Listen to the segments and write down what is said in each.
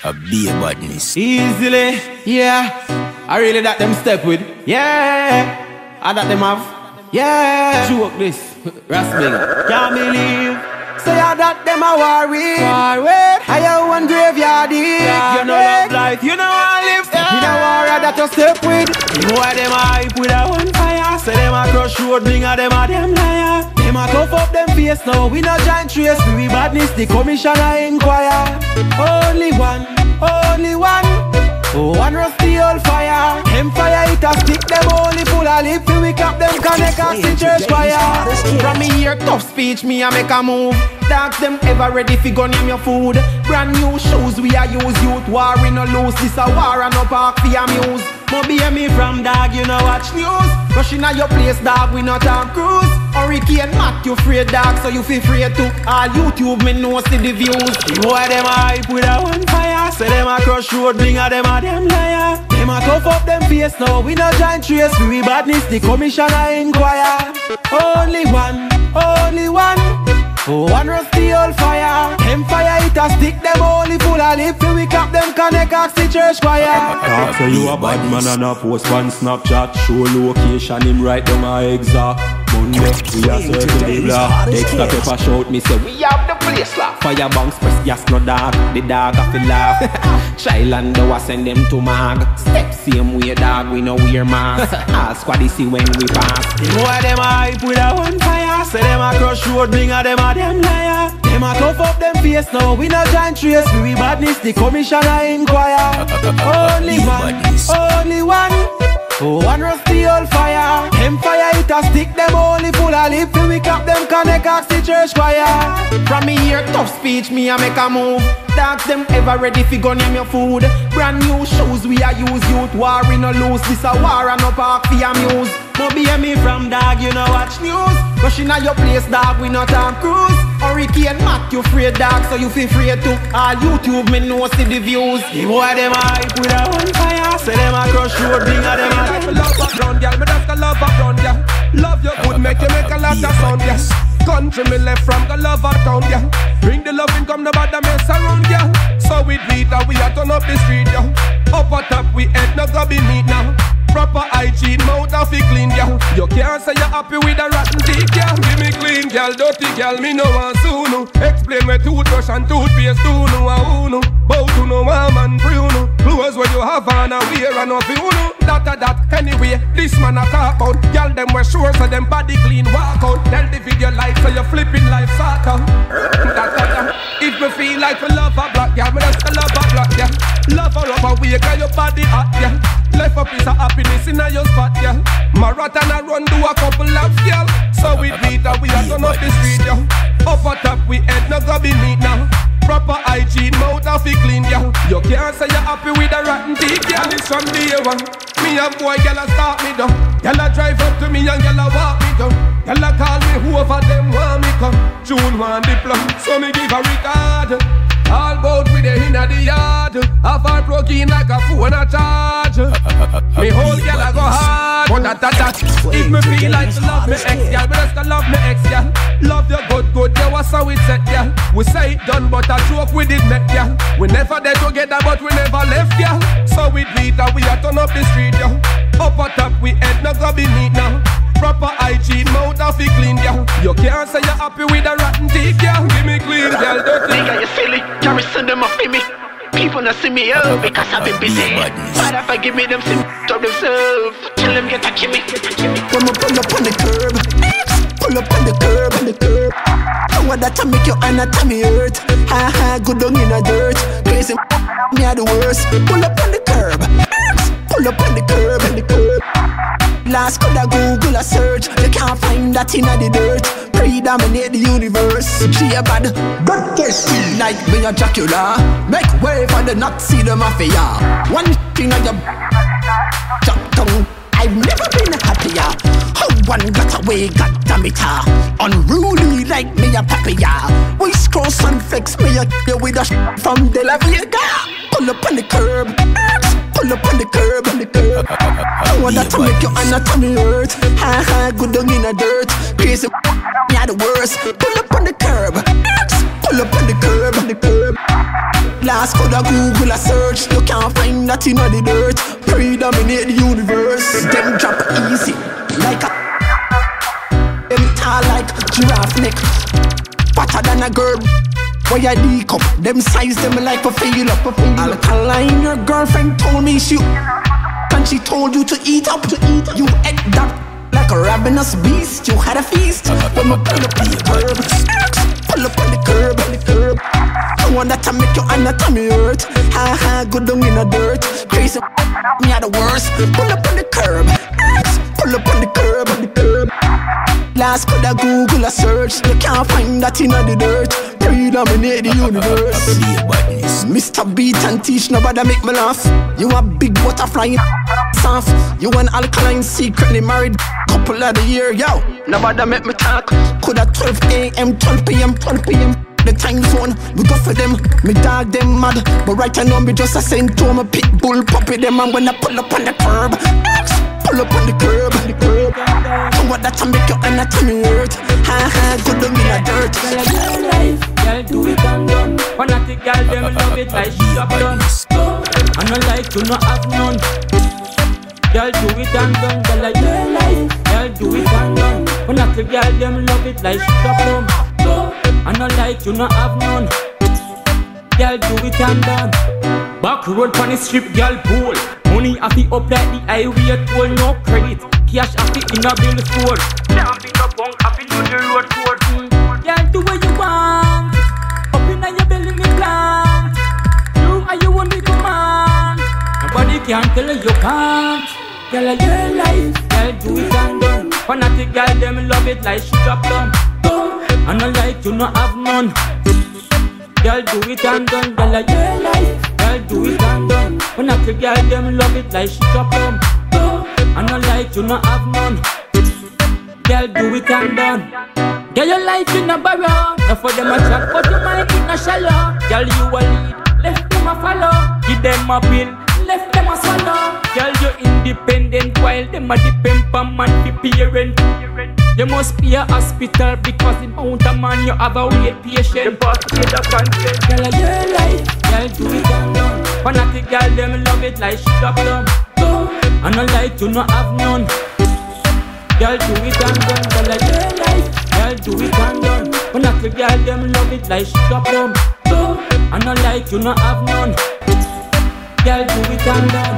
A beer badness. Easily, yeah. I really that them step with, yeah. I that them have, yeah. Joke this, Rasblinga. Can't believe. Say I that them a worry. I have one graveyard deep. You know love life, you know I live. You know war that you step with. You know why them a hype with a one fire. Say them a crush Roadblinga, them a them liar. Them a tough up them face now. We no giant trace. We badness, the commissioner inquire. Only one. Oh, one rusty old fire. Empire it a stick them only full of lip. We cap them connect us in church fire. From me here tough speech me a make a move. Dogs them ever ready fi gun him your food. Brand new shoes we a use. Youth war we no lose. This a war and no park fi amuse. Mobi hear me from dog you no watch news. Rushing at your place dog we no talk cruise. Hurricane Mac you afraid dog so you feel afraid to. All YouTube me know see the views. You boy them a hype with a one fire. Say them a crush Roadblinga them a them liar. Them a tough up them face now. We no giant trace. We badness the commissioner inquire. Only one. Oh, one rusty old fire. Empire it a stick them only full of lip. We cap them connect us the church choir. Talk say you a bad man and a post one Snapchat. Show location him right down my exact. Monday we a circle the block. Extra pepper shout me say we have the place lock. Fire banks press gas no dark. The dog a fi laugh. Chilando a send them to mag. Step same way dog we no wear mask. All squaddy see when we pass. You know them a hype with a one fire. Say them a crush Roadblinga them a them liar. Them a tough up them face now. We no giant trace. We badness the commissioner inquire. Only one. Oh, one rusty old fire. Empire it a stick them only full of lip. We cap them connect us the church choir. From me here tough speech me a make a move. Dogs them ever ready fi gun him your food. Brand new shoes we a use. Youth war we no lose. This a war and no park fi amuse. Mobi hear me from dog you no watch news. Rushing at your place dog we no time cruise. Hurricane Mac you afraid dog so you feel afraid to. All YouTube me know see the views. The boy them a hype with a one fire. Say them a crush Roadblinga them a them love background, girl, me just a love background, yeah. Love your good, make you make a lot of sound, yeah. Country me left from the love town, yeah. Bring the loving, come the bad mess around, yeah. So we beat that we a turn up the street, yeah. Up at top, we head no go be neat now. Proper hygiene, mouth off it clean, yeah. You can't say you're happy with a rotten teeth, yeah. Give me clean, girl, dirty girl, me no want soon. Explain my toothbrush and toothpaste, do no a uno. Bow to no mom and Bruno. Clothes where you have on a wear and off you know. That, anyway, this man a talk about. Girl, them wear sure so them body clean, walk out. Tell the video life so you flipping life sort out. If me feel like we love a black, yeah, me just a love a black, yeah. Love her up a way, cause your body hot, yeah. Left a piece of happiness in your spot, yeah. Marathon a run, do a couple laps, yeah. So we beat her, we a turn up the street, yeah. Up a top, we head no go be neat now. Proper hygiene, mouth off it clean, yeah. You can't say you're happy with a rotten teeth, yeah. This from day one. Me and boy, gyal a start me down. Gyal a drive up to me and gyal a walk me down. Gyal a call me whoever them want me come. June want the plum, so me give a regard. All bout with the inna the yard. Half our plug-in like a phone a charge. Me whole gyal a go hard. But that. If me feel like to love me ex, gyal, me just love me ex, gyal. Love you good, yeah, what's how it set, yeah. We say it done, but a joke we did make, yeah. We never there together, but we never left, yeah. So we beat her, we a turn up the street, yeah. Up a top, we head no go be neat now. Proper hygiene, mouth off it clean, yeah. You can't say you're happy with a rotten teeth, yeah. Give me clean, girl, dirty. Nigga, you silly, carry send them off me. People not see me up because I've been busy. But if I give me them sim to themselves, tell them get a Jimmy. When we pull up on the curb, pull up on the curb. I want that to make your anatomy hurt. Ha, good down in the dirt. Crazy me are the worst. Pull up on the curb, pull up on the curb. Last could I Google a search. You can't find that in the dirt. Predominate the universe. She a bad, good kiss. Like me a Dracula. Make way for the Nazi, the mafia. One thing on your jump down. I've never been happier. How one got away, goddamn it. Unruly like me a papaya. Voice cross and flex me a with a from the level you got. Pull up on the curb. Pull up on the curb, I want that to make your anatomy hurt. Ha, good down in the dirt. Crazy me are the worst. Pull up on the curb, pull up on the curb. Last coulda Google a search, you can't find that in the dirt. Predominate the universe. Them drop easy like a them tall like giraffe neck. Fatter than a girl. Why I D cup? Them size them like a feel up. Alkaline, your girlfriend told me and she told you to eat up. You ate that like a ravenous beast. You had a feast. When we pull up on the curb, pull up on the curb. I want that to make your anatomy hurt. Ha ha, good down in the dirt. Crazy, me are the worst. Pull up on the curb, pull up on the curb. Last coulda Google a search, you can't find that in the dirt. Predominate the universe. Mr. Beat and teach, nobody make me laugh. You a big butterfly soft. You an alkaline secretly married couple of the year, yo. Nobody make me talk. Coulda 12 AM, 12 PM, 12 PM. The time zone, we go for them. Me dog them mad, but right now me just a send to my pit bull puppy them. And when I pull up on the curb, pull up on the curb. And what that to make your anatomy hurt. Ha ha, good down in the dirt. Girl, life, girl, do it and done. Fanatic girl, them love it like she have done. I no like to not have none. Girl, do it and done. Girl, like your life, girl, do it and done. Fanatic girl, them love it like she have done. I no like to not have none. Girl, do it and done. Back road on the strip, girl, pool. Money have it up like the highway toll, no credit. Cash have it in a bill store. Can't be no punk, have it on the road code. Girl, do what you want. Up in your belly, me plant. You are you want me command. Nobody can tell you you can't. Girl, your life, girl, do it and done. Fanatic girl, them love it like she drop them. I no like to not have none. Girl, do it and done. Girl, your life, girl, do it and done. When I tell girl, them love it like she drop them. I no like to not have none. Girl, do it and done. Girl, your life in a barrow. Now for them a chat, but your mind in a shallow. Girl, you a lead, left them a follow. Give them a pill, left them a swallow. Girl, you're independent while them a depend on man be parent. You must be a hospital because in amount of man you have a wait patient. The boss is the content. Girl, your life, girl, do it and done. Fanatic girl, them love it like she drop them. I no like to not have none. Girl, do it and done. Girl, your life, girl, do it and done. Fanatic girl, them love it like she drop them. I no like to not have none. Girl, do it and done.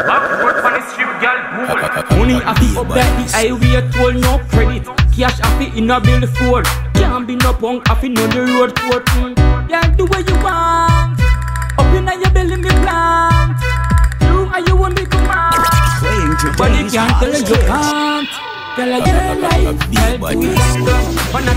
Backwards on the strip, girl, boom. Money have it up like the highway toll, no credit. Cash have it in a bill for. Can't be no punk, have it on the road court. Girl, do what you want. Up in your belly, me plant. You are you want me command. But you can't tell you can't. Girl, your life, girl, do it and done. When